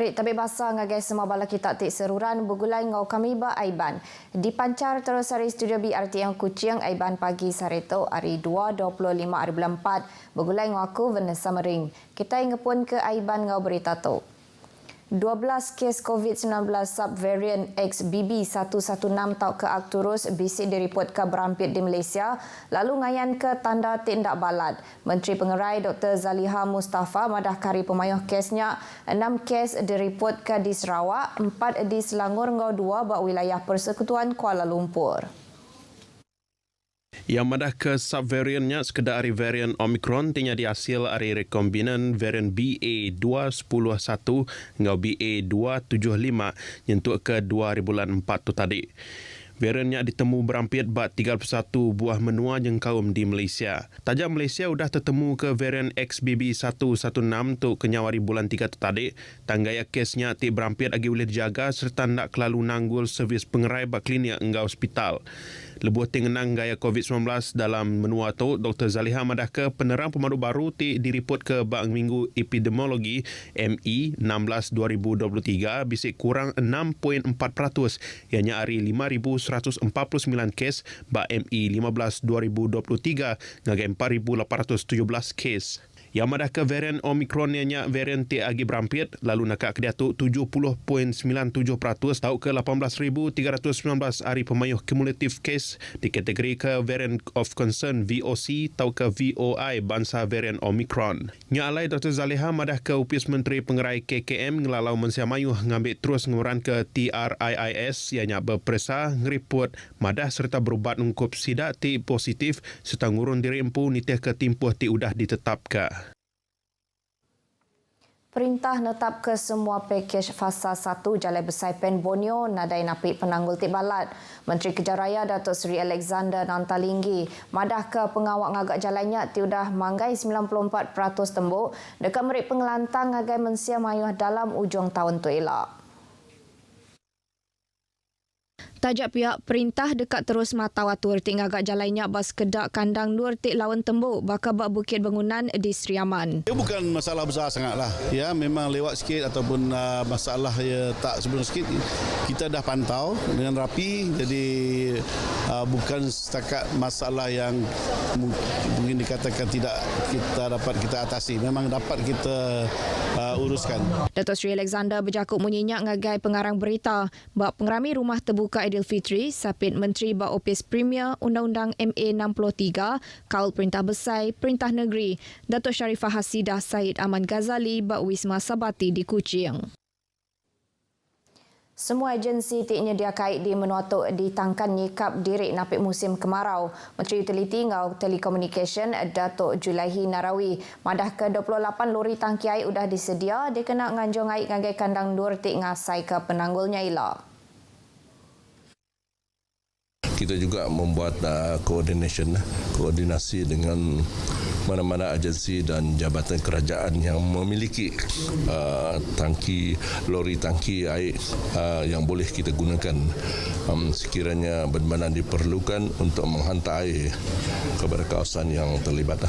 Murid tabik bahasa ngagai semua bala kita tik seruran bergulai ngau kami ba Aiban. Dipancar terus hari studio BRT yang Kuching Aiban pagi sareto hari 2.25 hari bulan 4 bergulai ngau aku Vanessa Mering. Kita ingepun ke Aiban ngau berita tu. 12 kes COVID-19 subvarian XBB116 tau ke Arcturus bisik diripot ke berampit di Malaysia lalu ngayan ke tanda tindak balat. Menteri Pengerai Dr. Zaliha Mustafa madah kari pemayuh kesnya 6 kes diripot ke di Sarawak, 4 di Selangor ngau 2 bak wilayah Persekutuan Kuala Lumpur. Yang madah ke subvariannya sekedar hari varian Omicron tinya dihasil hari rekombinan varian BA2.10.1 hingga BA2.75 nyentuk ke 2004 tu tadi. Variannya ditemu berampit bak 31 buah menua yang kaum di Malaysia. Tajam Malaysia sudah tertemu ke varian XBB116 tu kenyawari bulan 3 tu tadi. Tanggaya kesnya ti berampit lagi boleh dijaga serta nak kelalu nanggul servis pengerai bak klinik hingga hospital. Lebuh tengenang gaya COVID-19 dalam menua tu, Dr. Zaliha madah ke penerang pemandu baru ti diripot ke Bank Minggu Epidemiologi ME 16-2023 bisik kurang 6.4%, ianya hari 5,149 kes, Bank ME 15-2023 ngagai 4,817 kes. Yang madah ke varian Omicron ianya varian ti agi berampit lalu nakak kediatu 70.97% tau ke 18,319 hari pemayuh cumulative case di kategori ke variant of concern VOC tau ke VOI bangsa varian Omicron. Nya alai Dr. Zaliha madah ke Upis Menteri Pengerai KKM ngelalau mensia mayuh ngambil terus nguran ke TRIIS ianya berperisa ngeriput madah serta berubat ungkup sidak ti positif serta ngurun diri empu nitih ke timpuh ti udah ditetapkan. Perintah netap ke semua pakej fasa 1 Jalai Besar Pen Borneo nadai napik penanggul tik balat. Menteri Kejaraya Datuk Seri Alexander Nantalinggi madah ke pengawak ngagak jalannya tiudah manggai 94% tembuk dekat merik pengelantang ngagai mensia mayuh dalam ujung tahun tu elak. Tajak pihak perintah dekat terus mata watur tik ngagak jalannya bas kedak kandang nur tik lawan tembuk bakal bak bukit bangunan di Sri Aman. Ia bukan masalah besar sangatlah. Ya, memang lewat sikit ataupun masalah ya tak sebelum sikit kita dah pantau dengan rapi, jadi bukan setakat masalah yang mungkin dikatakan tidak kita dapat kita atasi, memang dapat kita uruskan. Datuk Seri Alexander berjakuk menyenyak ngagai pengarang berita bak pengerami rumah terbuka Aidilfitri sapit Menteri Bak Opis Premier Undang-Undang MA 63 Kaul Perintah Besar Perintah Negeri Datuk Sharifah Hasidah Said Ahmad Ghazali Bak Wisma Sabati di Kuching. Semua agensi tik nyedia kait di menuatuk ditangkan nyikap diri napik musim kemarau. Menteri Utiliti ngau Telekomunikasi Datuk Julaihi Narawi madah ke 28 lori tangki air sudah disedia dikena nganjung air ngagai kandang dur tik ngasai ke penanggulnya elak. Kita juga membuat koordinasi dengan mana-mana agensi dan jabatan kerajaan yang memiliki lori tangki air yang boleh kita gunakan sekiranya benar-benar diperlukan untuk menghantar air kepada kawasan yang terlibat.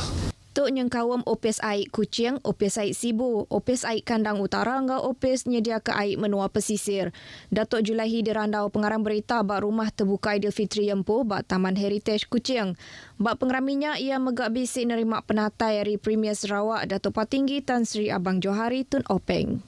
Tok nyengkawam Opis Air Kuching, Opis Air Sibu, Opis Air Kandang Utara ngau Opis nyedia ke air menua pesisir. Datuk Julaihi dirandau pengarang berita bak rumah terbuka Aidilfitri Empu bak Taman Heritage Kuching. Bak pengeraminya ia megak bisik nerima penatai dari Premier Sarawak Datuk Patinggi Tan Sri Abang Johari Tun Openg.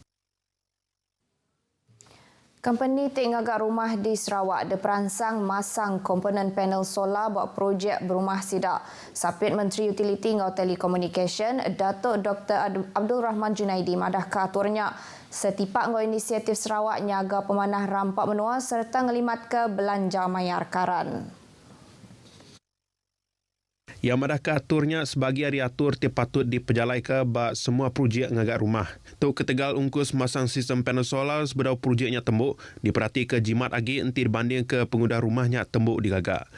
Company tik ngagak rumah di Sarawak diperansang masang komponen panel solar buat projek berumah sidak. Sapit Menteri Utiliti ngau Telekomunikasi Datuk Dr. Abdul Rahman Junaidi madah ke aturnya setipak ngau inisiatif Sarawak nyaga pemanah rampak menua serta ngelimat ke belanja mayar karan. Yang madah ke aturnya sebagai hari atur ti patut dipejalai ke bak semua projek ngagak rumah. Tok ketegal ungkus masang sistem panel solar sebedau projeknya tembuk diperhati ke jimat agi enti dibanding ke pengudah rumahnya tembuk digagak.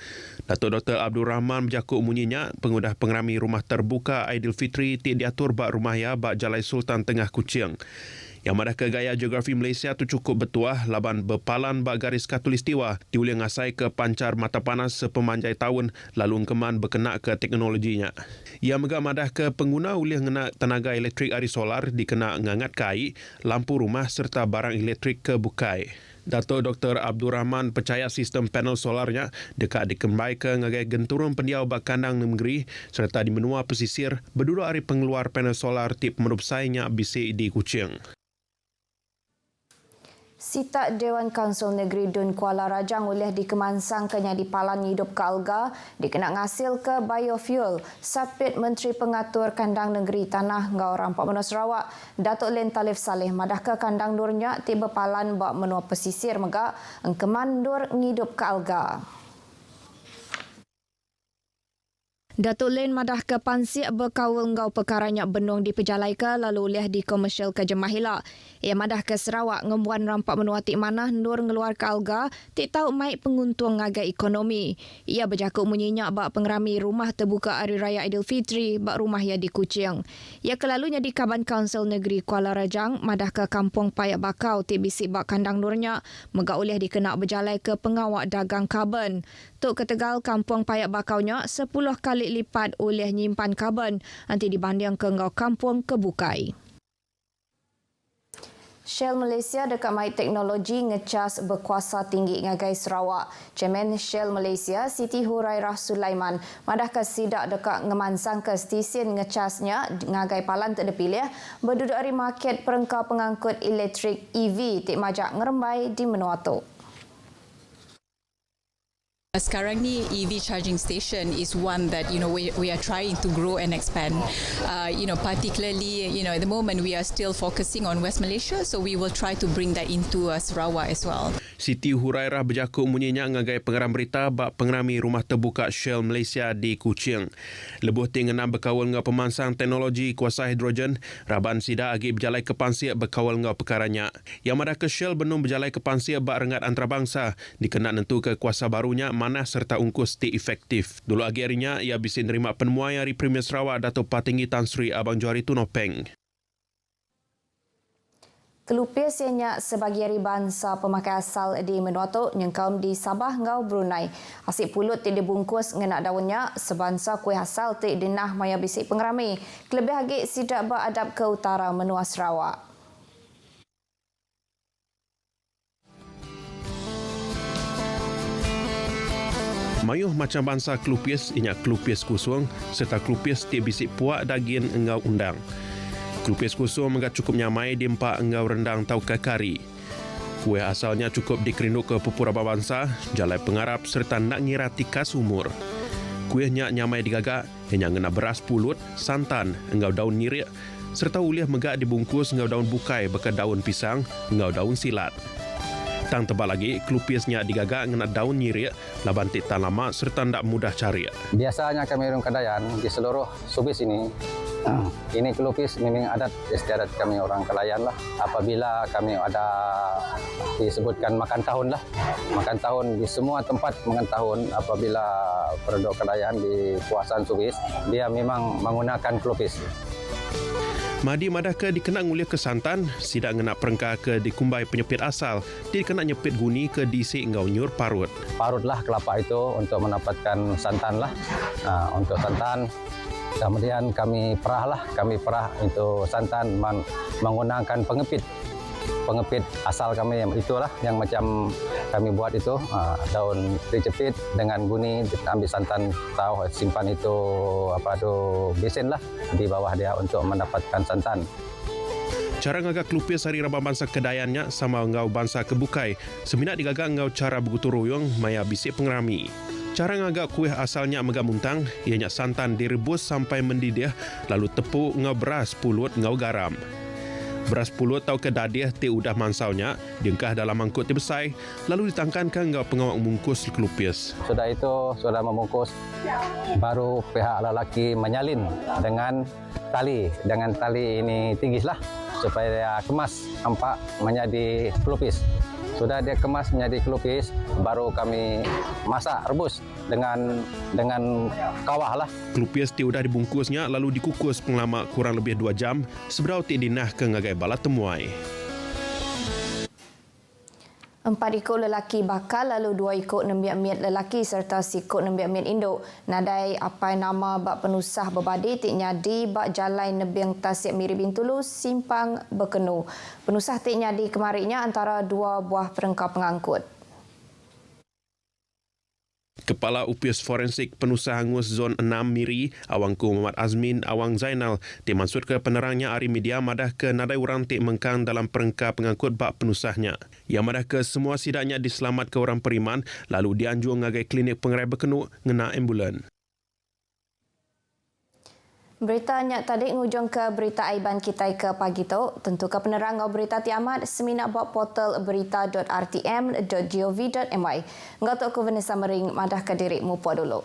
Datuk Dr. Abdul Rahman berjakuk munyinya pengudah pengerami rumah terbuka Aidilfitri ti diatur bak rumah ya bak Jalai Sultan Tengah Kuching. Yang madah ke gaya geografi Malaysia tu cukup bertuah laban berpalan bak garis khatulistiwa diuliah ngasai ke pancar mata panas sepemanjai tahun lalu keman berkena ke teknologinya. Ia megah madah ke pengguna uliah ngena tenaga elektrik ari solar dikena ngangat kai, lampu rumah serta barang elektrik ke bukai. Datuk Dr. Abdul Rahman percaya sistem panel solarnya dekat dikembali ke ngagai genturun pendiau bak kandang negeri serta di menua pesisir berdua hari pengeluar panel solar tip menurupsainya bisik di Kuching. Sitak Dewan Kaunsil Negeri Dun Kuala Rajang oleh dikemansang kenya di palan hidup ke alga dikena ngasil ke biofuel. Sapit Menteri Pengatur Kandang Negeri Tanah Ngau Rampak Menua Sarawak, Datuk Len Talif Saleh madah ke kandang durnya tiba palan bak menua pesisir megak engkeman dur ngidup ke alga. Datuk Len madah ke pansiak berkawal ngau perkaranya benung di Pejalai ke lalu oleh di komersial ke Jemahila. Ia madah ke Sarawak ngembuan rampak menua tik manah nur ngeluar ke alga tik tahu mai penguntung ngagai ekonomi. Ia berjakuk menyenyak bak pengerami rumah terbuka Hari Raya Aidilfitri bak rumah ia di Kuching. Ia kelalunya di Kaban Kaunsil Negeri Kuala Rajang madah ke Kampung Payak Bakau tik bisik bak kandang nurnya megak oleh dikena berjalai ke pengawak dagang karbon. Tok ketegal Kampung Payak Bakaunya 10 kali lipat oleh nyimpan karbon nanti dibanding ke ngau kampung kebukai. Shell Malaysia dekat mai teknologi ngecas berkuasa tinggi ngagai Sarawak. Chairman Shell Malaysia Siti Hurairah Sulaiman madah ke sidak dekat ngemansang ke stesen ngecasnya ngagai palan tak dipilih berduduk dari market perengkau pengangkut elektrik EV tik majak ngerembai di menua tu. Sekarang ni EV charging station is one that we are trying to grow and expand. Particularly at the moment we are still focusing on West Malaysia, so we will try to bring that into Sarawak as well. Siti Hurairah berjakuk munyinya ngagai pengeram berita bak pengerami rumah terbuka Shell Malaysia di Kuching. Lebuh tingenam berkawal ngau pemansang teknologi kuasa hidrogen, raban sida agi berjalai ke pansiak berkawal ngau perkaranya. Yang madah ke Shell benung berjalai ke pansiak bak rengat antarabangsa dikena nentu ke kuasa barunya mana serta ungkus ti efektif. Dulu agi harinya ia bisa nerima penemuan Hari Premier Sarawak Datuk Patinggi Tan Sri Abang Johari Tunopeng. Kelupis ianya sebagai hari bangsa pemakai asal di menua tu nyengkaum di Sabah ngau Brunei. Asyik pulut ti dibungkus ngenak daunnya sebangsa kuih asal ti dinah maya bisik pengerami. Kelebih lagi sidak beradab ke utara menua Sarawak. Mayuh macam bangsa kelupis ianya kelupis kusung serta kelupis ti bisik puak daging engau undang. Kelupis kusung mengat cukup nyamai di empak engau rendang tau ke kari. Kuih asalnya cukup dikerinduk ke pupur bangsa, jalai pengarap serta nak ngira tikas umur. Kuihnya nyamai digagak, hanya ngena beras pulut, santan, engau daun nyirik, serta uliah megak dibungkus engau daun bukai bekas daun pisang, engau daun silat. Tang tebal lagi, kelupisnya digagak ngena daun nyirik, laban tik tan lama serta ndak mudah cari. Biasanya kami orang Kedayan di seluruh Subis ini kelupis memang adat istiadat kami orang Kelayan lah. Apabila kami ada disebutkan makan tahun lah, makan tahun di semua tempat makan tahun apabila penduduk Kelayan di kawasan Subis, dia memang menggunakan kelupis. Madi madah ke dikenang uliah ke santan, sidak ngena perengka ke dikumbai penyepit asal, dikena nyepit guni ke disik ngau nyur parut. Parutlah kelapa itu untuk mendapatkan santan lah. Untuk santan, kemudian kami perah itu santan menggunakan pengepit asal kami itulah yang macam kami buat itu daun dicepit dengan guni ambil santan tahu simpan itu besen lah di bawah dia untuk mendapatkan santan. Cara ngagak kelupis hari rabang bangsa Kedayannya sama ngau bangsa Kebukai seminat digagak ngau cara begutu ruyung maya bisik pengerami. Cara ngagak kuih asalnya megak muntang, ianya santan direbus sampai mendidih, lalu tepuk ngau beras pulut ngau garam. Beras pulut tau ke dadih ti udah mansaunya, diengkah dalam mangkuk ti besai, lalu ditangkan ke ngau pengawak mungkus kelupis. Sudah membungkus, baru pihak lelaki menyalin dengan tali ini tinggislah supaya dia kemas nampak menjadi kelupis. Sudah dia kemas menjadi kelupis, baru kami masak rebus dengan kawah lah. Kelupis ti udah dibungkusnya lalu dikukus penglama kurang lebih 2 jam, seberau ti dinah ke ngagai bala temuai. 4 ekor lelaki bakal lalu 2 ekor nembiak-miat lelaki serta sikut nembiak-miat induk. Nadai apai nama bak penusah berbadi tiknya di bak jalan Nebiang Tasik Miri Bintulu simpang Bekenu. Penusah tiknya di kemarinya antara 2 buah perengkau pengangkut. Kepala Upius Forensik Penusah Angus Zon 6 Miri, Awangku Muhammad Azmin Awang Zainal, dimaksud ke penerangnya hari media madah ke nadai orang tik mengkang dalam perengkap pengangkut bak penusahnya. Ia madah ke semua sidaknya diselamat ke orang periman, lalu dianjur ngagai klinik pengerai Bekenu ngena ambulan. Berita nyak tadi ngujung ke berita Aiban kita ke pagi tu. Tentu ke penerang berita tiamat seminar buat portal berita.rtm.gov.my. Ngatuk ku Vanessa Mering madah ke diri mupo dulu.